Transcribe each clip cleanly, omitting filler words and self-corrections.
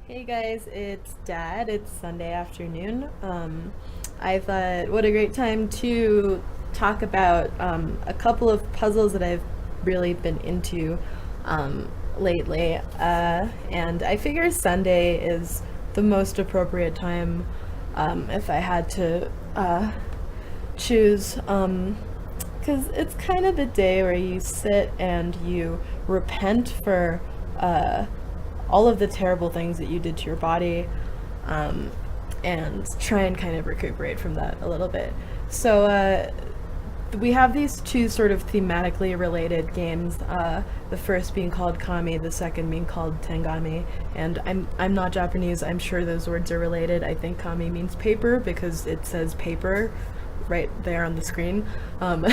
Hey guys, it's Dad. It's Sunday afternoon. I thought what a great time to talk about a couple of puzzles that I've really been into lately. And I figure Sunday is the most appropriate time if I had to choose. Because it's kind of the day where you sit and you repent for all of the terrible things that you did to your body, and try and kind of recuperate from that a little bit. So we have these two sort of thematically related games. The first being called Kami, the second being called Tengami. And I'm not Japanese. I'm sure those words are related. I think Kami means paper because it says paper right there on the screen. And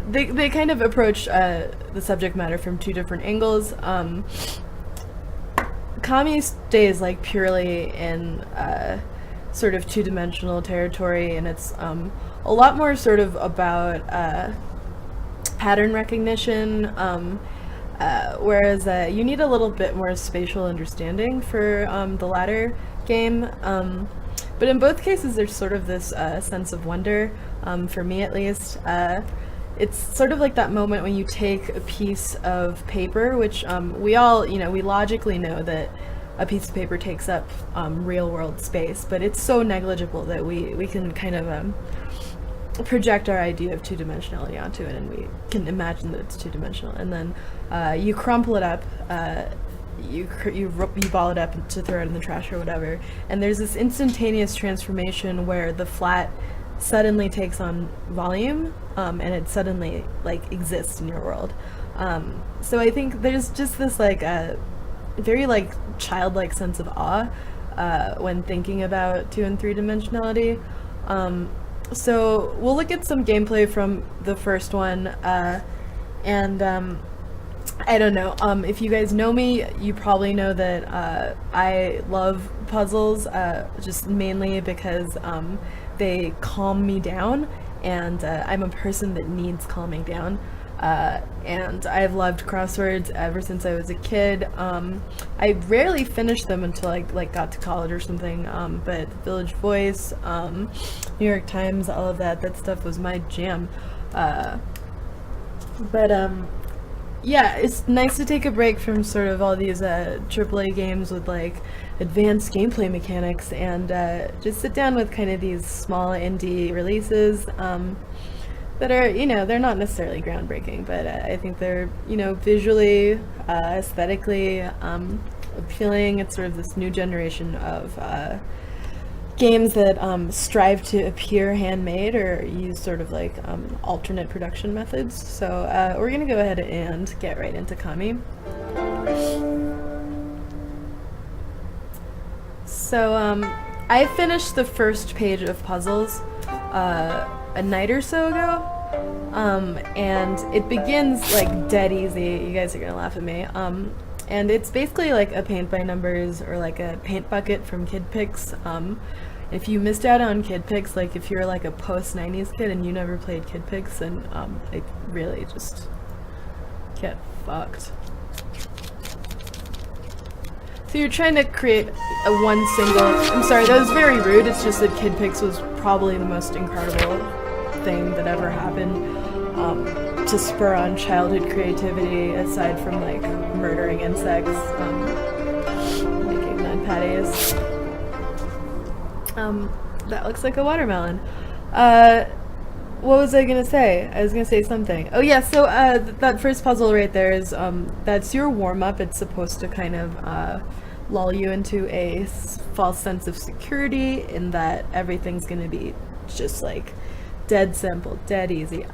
they kind of approach the subject matter from two different angles. Kami stays like purely in sort of two-dimensional territory, and it's a lot more sort of about pattern recognition, whereas you need a little bit more spatial understanding for the latter game. But in both cases, there's sort of this sense of wonder, for me at least. It's sort of like that moment when you take a piece of paper, which we all, we logically know that a piece of paper takes up real world space, but it's so negligible that we can kind of project our idea of two-dimensionality onto it, and we can imagine that it's two-dimensional. And then you crumple it up, you ball it up to throw it in the trash or whatever, and there's this instantaneous transformation where the flat suddenly takes on volume, and it suddenly like exists in your world. So I think there's just this like very like childlike sense of awe when thinking about 2 and 3 dimensionality. So we'll look at some gameplay from the first one, and I don't know, if you guys know me, you probably know that I love puzzles, just mainly because they calm me down, and I'm a person that needs calming down. And I've loved crosswords ever since I was a kid. I rarely finished them until I got to college or something, but Village Voice, New York Times, all of that stuff was my jam. But yeah, it's nice to take a break from sort of all these AAA games with like advanced gameplay mechanics, and just sit down with kind of these small indie releases that are, they're not necessarily groundbreaking, but I think they're, visually, aesthetically appealing. It's sort of this new generation of games that strive to appear handmade or use sort of like alternate production methods. So we're gonna go ahead and get right into Kami. So I finished the first page of puzzles a night or so ago, and it begins like dead easy. You guys are gonna laugh at me. And it's basically like a paint by numbers or like a paint bucket from Kid Pix. If you missed out on Kid Pix, like if you're like a post-90s kid and you never played Kid Pix, then like really just get fucked. So you're trying to create one single... I'm sorry, that was very rude. It's just that Kid Pix was probably the most incredible thing that ever happened to spur on childhood creativity, aside from like murdering insects, making mud patties. That looks like a watermelon. What was I gonna say? I was gonna say something. Oh yeah, so that first puzzle right there is that's your warm-up. It's supposed to kind of lull you into a false sense of security in that everything's gonna be just like dead simple, dead easy.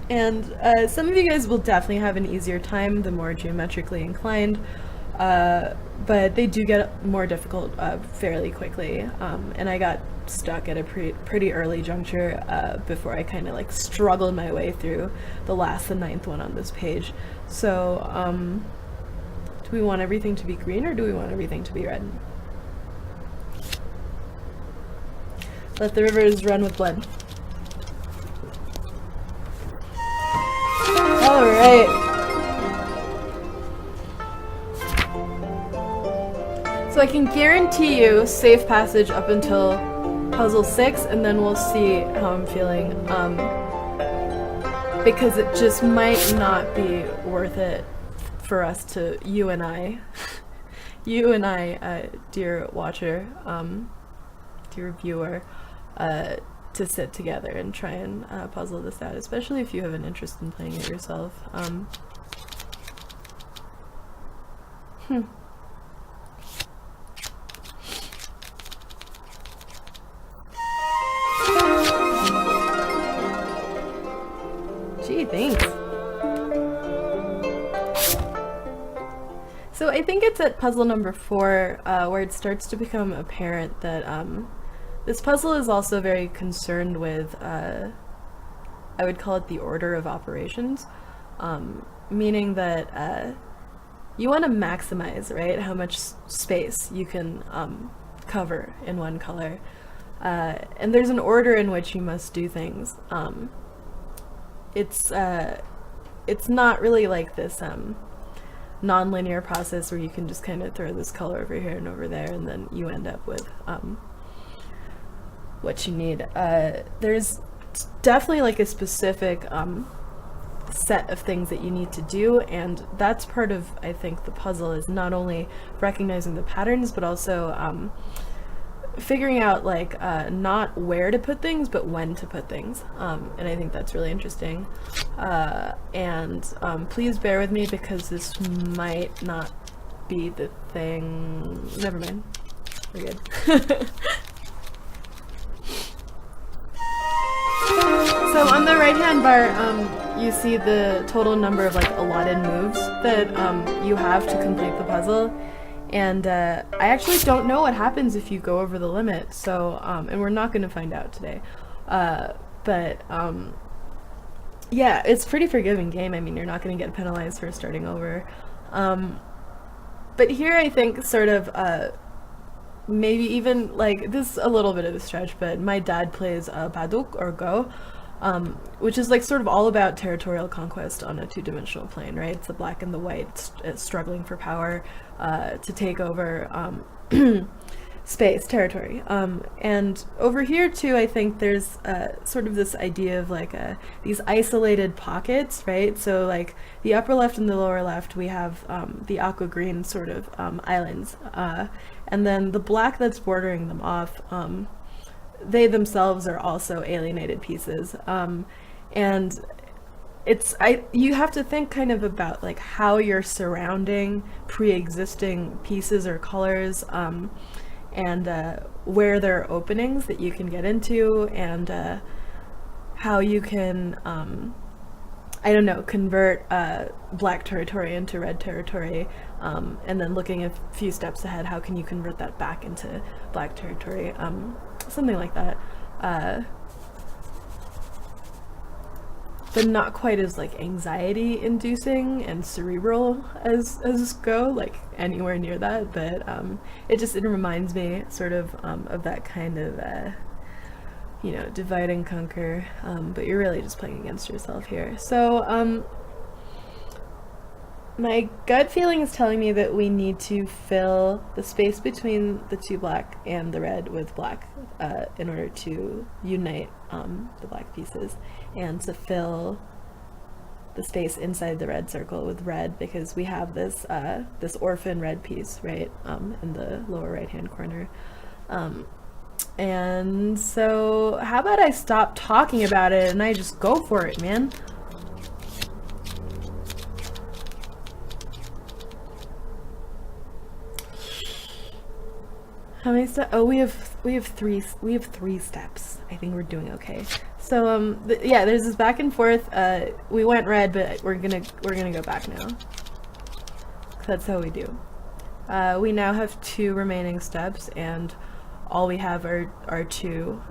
And some of you guys will definitely have an easier time the more geometrically inclined, but they do get more difficult fairly quickly. And I got stuck at a pretty early juncture before I kind of like struggled my way through the 9th one on this page. So do we want everything to be green or do we want everything to be red? Let the rivers run with blood. All right. I can guarantee you safe passage up until puzzle 6, and then we'll see how I'm feeling. Because it just might not be worth it for us to, you and I, dear watcher, dear viewer, to sit together and try and puzzle this out, especially if you have an interest in playing it yourself. Gee, thanks. So I think it's at puzzle number 4 where it starts to become apparent that this puzzle is also very concerned with, I would call it the order of operations, meaning that you want to maximize, right, how much space you can cover in one color. And there's an order in which you must do things. It's not really like this non-linear process where you can just kind of throw this color over here and over there and then you end up with what you need. There's definitely like a specific set of things that you need to do, and that's part of, I think, the puzzle, is not only recognizing the patterns but also figuring out like not where to put things but when to put things, and I think that's really interesting. And please bear with me because this might not be the thing. Never mind, we're good. So on the right hand bar you see the total number of like allotted moves that you have to complete the puzzle. And I actually don't know what happens if you go over the limit, so, and we're not going to find out today. But yeah, it's a pretty forgiving game. I mean, you're not going to get penalized for starting over. But here I think sort of, maybe even, like, this is a little bit of a stretch, but my dad plays Baduk, or Go, which is like sort of all about territorial conquest on a two-dimensional plane, right? It's the black and the white struggling for power to take over space, territory. And over here too, I think there's sort of this idea of like these isolated pockets, right? So like the upper left and the lower left, we have the aqua green sort of islands, and then the black that's bordering them off, they themselves are also alienated pieces. And you have to think kind of about like how you're surrounding pre-existing pieces or colors, and where there are openings that you can get into, and how you can, I don't know, convert black territory into red territory, and then looking a few steps ahead, how can you convert that back into black territory, something like that. But not quite as like anxiety inducing and cerebral as Go, like anywhere near that, but it reminds me sort of that kind of you know, divide and conquer, but you're really just playing against yourself here. So my gut feeling is telling me that we need to fill the space between the two black and the red with black in order to unite the black pieces, and to fill the space inside the red circle with red, because we have this this orphan red piece right in the lower right hand corner. And so how about I stop talking about it and I just go for it, man. How many steps? Oh, we have three steps. I think we're doing okay. So yeah, there's this back and forth. We went red, but we're gonna go back now. That's how we do. We now have 2 remaining steps, and all we have are 2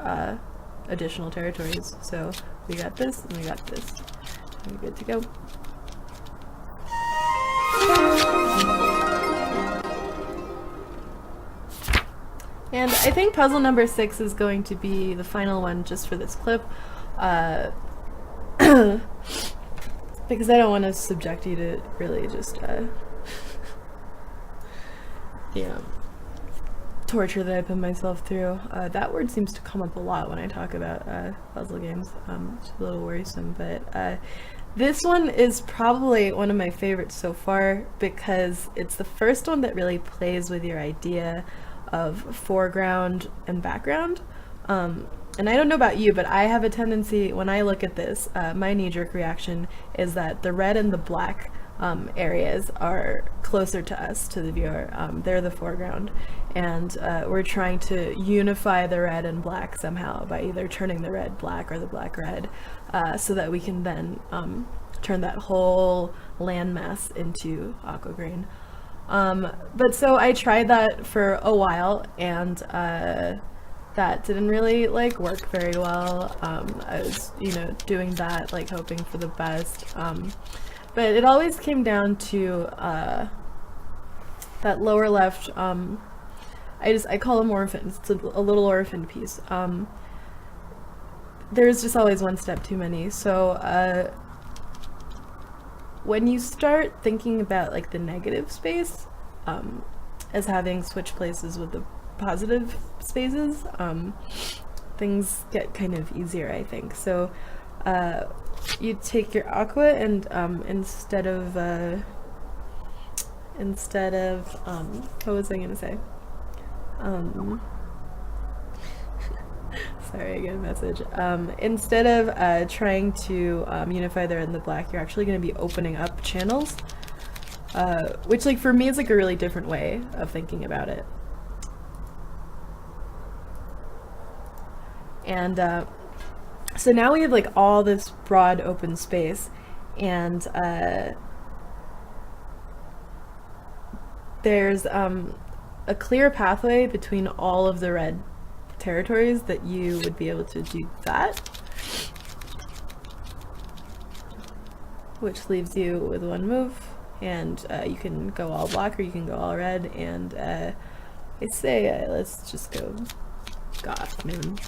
additional territories. So we got this and we got this. We're good to go. And I think puzzle number 6 is going to be the final one just for this clip, because I don't want to subject you to really just, you know, torture that I put myself through. That word seems to come up a lot when I talk about puzzle games. It's a little worrisome, but this one is probably one of my favorites so far because it's the first one that really plays with your idea of foreground and background. And I don't know about you, but I have a tendency, when I look at this, my knee-jerk reaction is that the red and the black areas are closer to us, to the viewer. They're the foreground. And we're trying to unify the red and black somehow by either turning the red black or the black red, so that we can then turn that whole landmass into aqua green. But so I tried that for a while, and that didn't really like work very well. I was, doing that, like hoping for the best. But it always came down to that lower left. I call them orphans. It's a little orphan piece. There's just always one step too many. So when you start thinking about like the negative space as having switch places with the positive spaces, things get kind of easier, I think. So you take your aqua and instead of what was I gonna say? Sorry, I get a message. Instead of trying to unify the red and the black, you're actually going to be opening up channels, which, like, for me is like a really different way of thinking about it. And so now we have like all this broad open space, and there's a clear pathway between all of the red territories that you would be able to do that, which leaves you with one move, and you can go all black or you can go all red, and I say let's just go goth moon.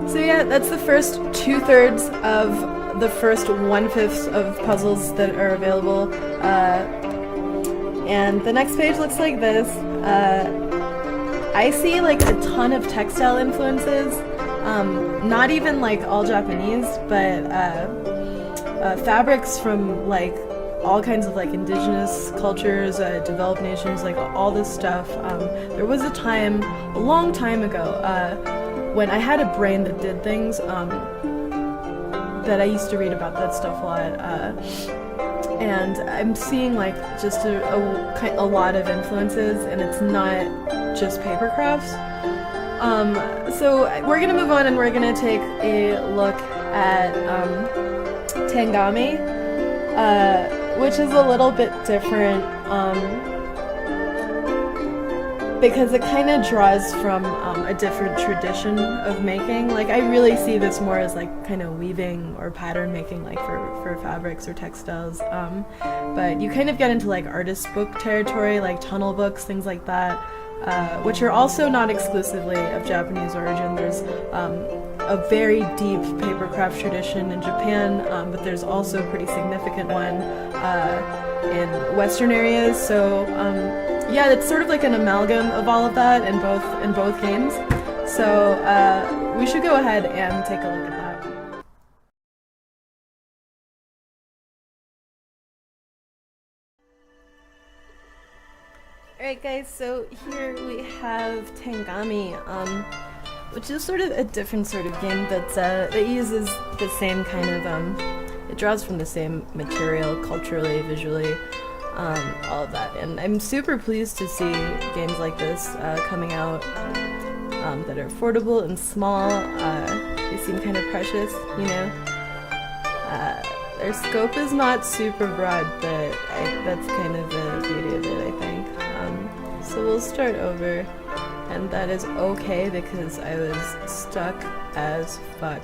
So yeah, that's the first 2/3 of the first 1/5 of puzzles that are available. And the next page looks like this. I see like a ton of textile influences, not even like all Japanese, but fabrics from like all kinds of like indigenous cultures, developed nations, like all this stuff. There was a time, a long time ago, when I had a brain that did things, that I used to read about that stuff a lot, and I'm seeing like just a lot of influences, and it's not just paper crafts. So we're gonna move on, and we're gonna take a look at Tengami, which is a little bit different, because it kind of draws from a different tradition of making. Like, I really see this more as like kind of weaving or pattern making, like for fabrics or textiles. But you kind of get into like artist book territory, like tunnel books, things like that, which are also not exclusively of Japanese origin. There's a very deep papercraft tradition in Japan, but there's also a pretty significant one in Western areas. So yeah, it's sort of like an amalgam of all of that in both games. So we should go ahead and take a look at that. Alright guys, so here we have Tengami, which is sort of a different sort of game that uses the same kind of, it draws from the same material culturally, visually, all of that. And I'm super pleased to see games like this coming out that are affordable and small. They seem kind of precious, you know. Their scope is not super broad, but that's kind of the beauty of it, I think. So we'll start over, and that is okay because I was stuck as fuck.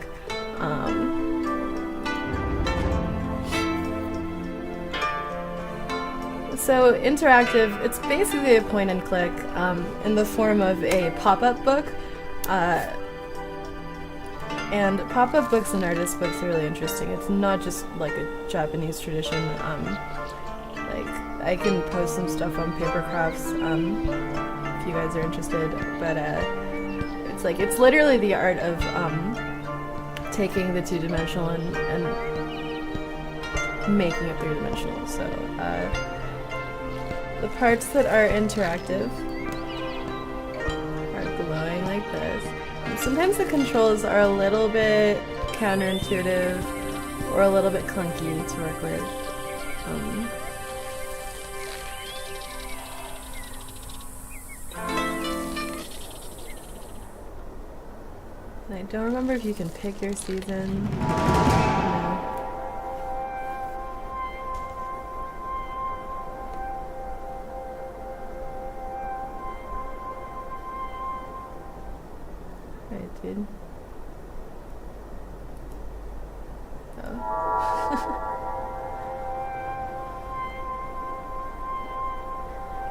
So interactive, it's basically a point and click And pop-up books and artist books are really interesting. It's not just like a Japanese tradition. Like I can post some stuff on papercrafts if you guys are interested. But it's literally the art of taking the two-dimensional and making it three-dimensional. So the parts that are interactive are glowing like this. Sometimes the controls are a little bit counterintuitive or a little bit clunky to work with. I don't remember if you can pick your season. No. Right, dude. Oh.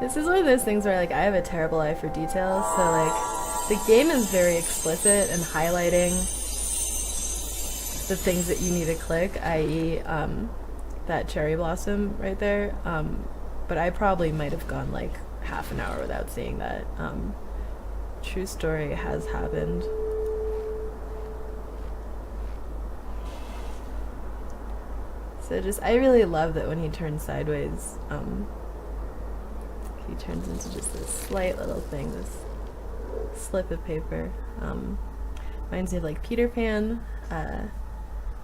This is one of those things where, like, I have a terrible eye for detail, so, like, the game is very explicit in highlighting the things that you need to click, i.e., that cherry blossom right there. But I probably might have gone, like, half an hour without seeing that. True story has happened. So I really love that when he turns sideways, he turns into just this slight little thing, this slip of paper. Reminds me of like Peter Pan,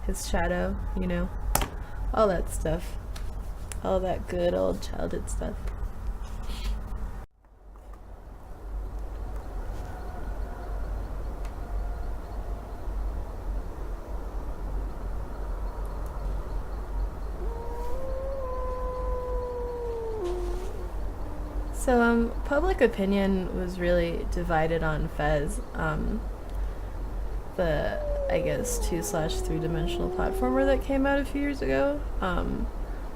his shadow, you know, all that stuff, all that good old childhood stuff. So, public opinion was really divided on Fez, the, I guess, 2/3-dimensional platformer that came out a few years ago.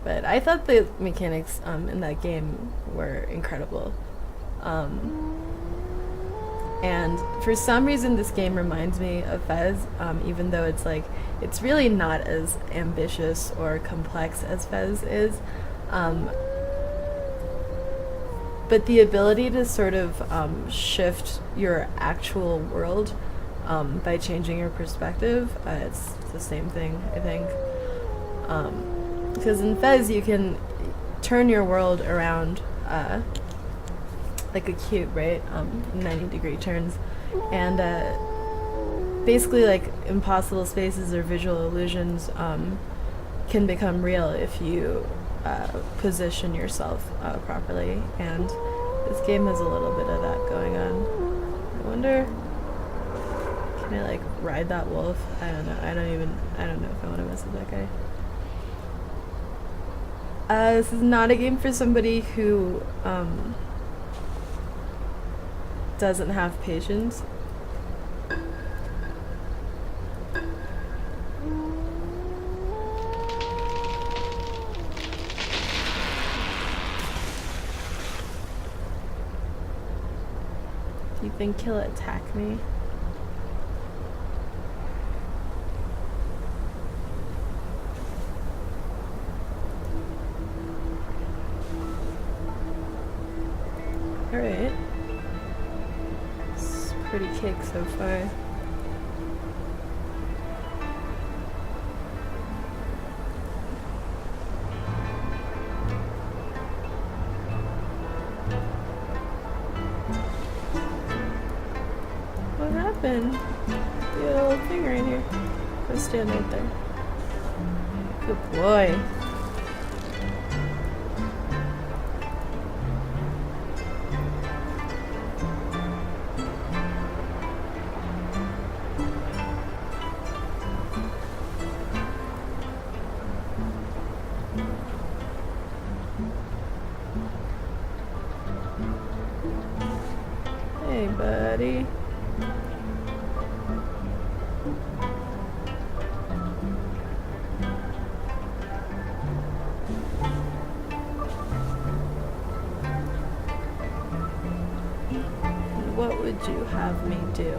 But I thought the mechanics in that game were incredible. And for some reason this game reminds me of Fez, even though it's really not as ambitious or complex as Fez is. But the ability to sort of shift your actual world by changing your perspective, it's the same thing, I think. Because in Fez you can turn your world around like a cube, right? 90-degree turns. And basically like impossible spaces or visual illusions can become real if you position yourself properly, and this game has a little bit of that going on. I wonder, can I like ride that wolf? I don't know. I don't know if I want to mess with that guy. This is not a game for somebody who doesn't have patience. You think he'll attack me? Alright. It's pretty cake so far. What happened? You got a little thing right here. Go stand right there. Good boy. Hey, buddy. What would you have me do?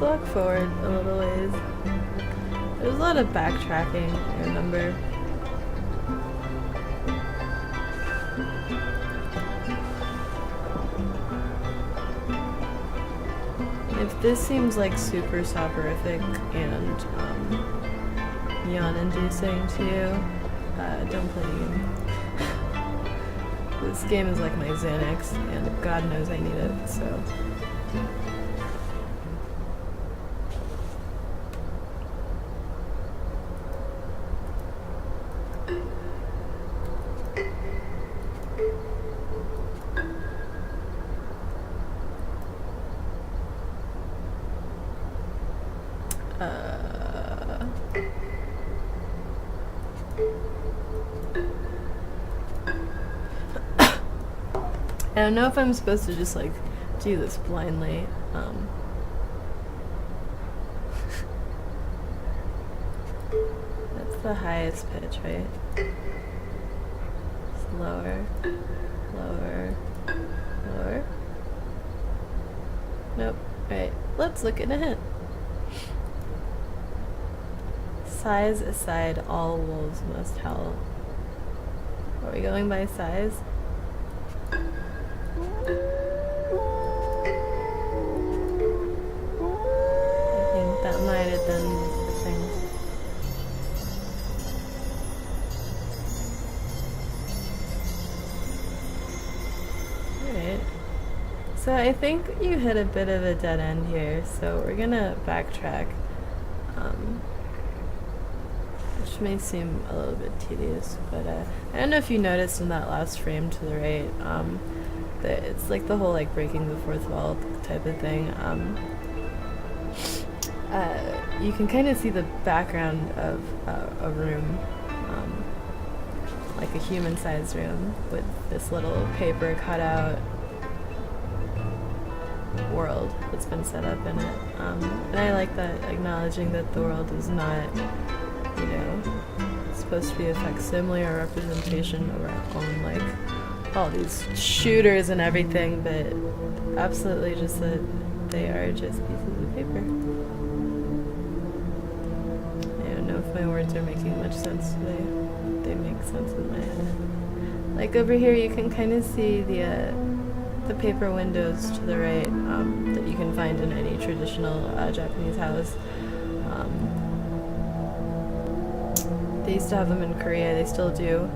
Let's walk forward a little ways. There's a lot of backtracking, I remember. If this seems like super soporific and yawn-inducing to you, don't play the game. This game is like my Xanax, and God knows I need it, so. I don't know if I'm supposed to just like do this blindly. That's the highest pitch, right? It's lower, lower, lower. Nope. Alright, let's look at a hint. Size aside, all wolves must howl. Are we going by size? That might have been the thing. Alright. So I think you hit a bit of a dead end here, so we're gonna backtrack. Which may seem a little bit tedious, but I don't know if you noticed in that last frame to the right, that it's like the whole like breaking the fourth wall type of thing. You can kind of see the background of a room, like a human-sized room with this little paper cutout world that's been set up in it. And I like that, acknowledging that the world is not, you know, supposed to be a facsimile or representation of our own, like, all these shooters and everything, but absolutely just that they are just pieces of paper. If my words are making much sense, they make sense in my head. Like over here, you can kind of see the paper windows to the right that you can find in any traditional Japanese house. They used to have them in Korea, they still do,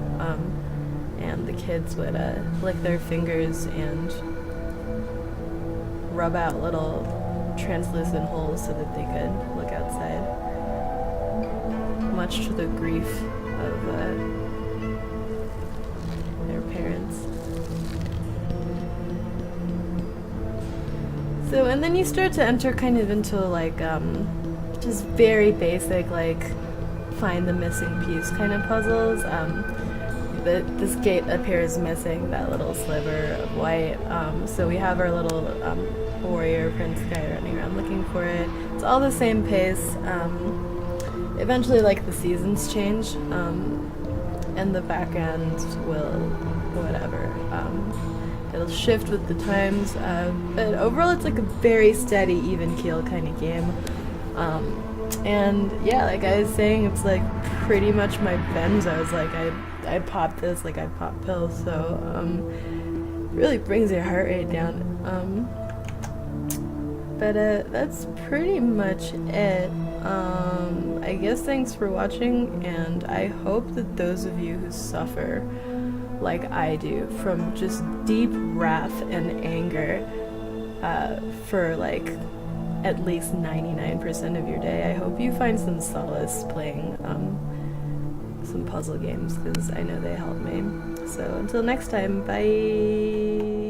and the kids would lick their fingers and rub out little translucent holes so that they could look outside. Much to the grief of their parents. So, and then you start to enter kind of into like just very basic, like find the missing piece kind of puzzles. This gate appears missing that little sliver of white, so we have our little warrior prince guy running around looking for it. It's all the same pace. Eventually, like, the seasons change, and the background will, whatever, it'll shift with the times, but overall it's like a very steady, even keel kind of game, and yeah, like I was saying, it's like pretty much my benzos, like I pop this like I pop pills, so, really brings your heart rate down, but that's pretty much it. I guess thanks for watching, and I hope that those of you who suffer like I do from just deep wrath and anger for like at least 99% of your day, I hope you find some solace playing some puzzle games, because I know they help me. So until next time, bye!